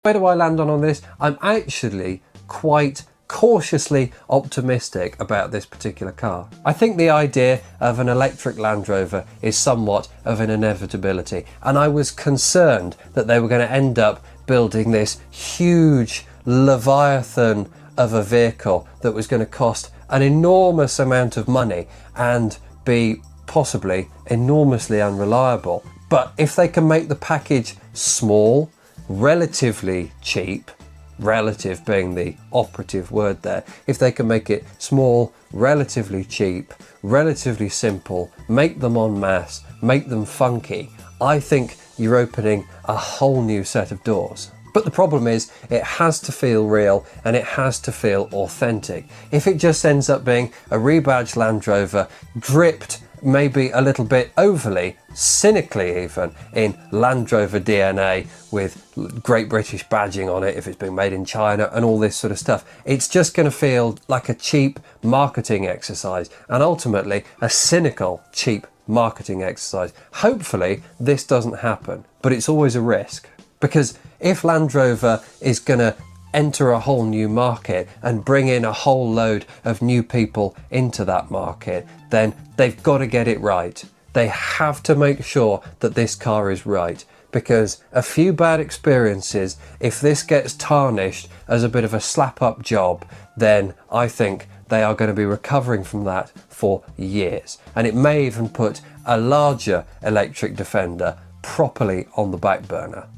Where do I land on this? I'm actually quite cautiously optimistic about this particular car. I think the idea of an electric Land Rover is somewhat of an inevitability, and I was concerned that they were going to end up building this huge leviathan of a vehicle that was going to cost an enormous amount of money and be possibly enormously unreliable. But if they can make the package small, relatively cheap, relative being the operative word there, if they can make it small, relatively cheap, relatively simple, make them en masse, make them funky, I think you're opening a whole new set of doors. But the problem is, it has to feel real and it has to feel authentic. If it just ends up being a rebadged Land Rover, dripped maybe a little bit overly, cynically even, in Land Rover DNA with Great British badging on it if it's been made in China and all this sort of stuff, it's just going to feel like a cheap marketing exercise, and ultimately a cynical, cheap marketing exercise. Hopefully this doesn't happen, but it's always a risk, because if Land Rover is going to enter a whole new market and bring in a whole load of new people into that market, then they've got to get it right. They have to make sure that this car is right, because a few bad experiences, if this gets tarnished as a bit of a slap-up job, then I think they are going to be recovering from that for years. And it may even put a larger electric Defender properly on the back burner.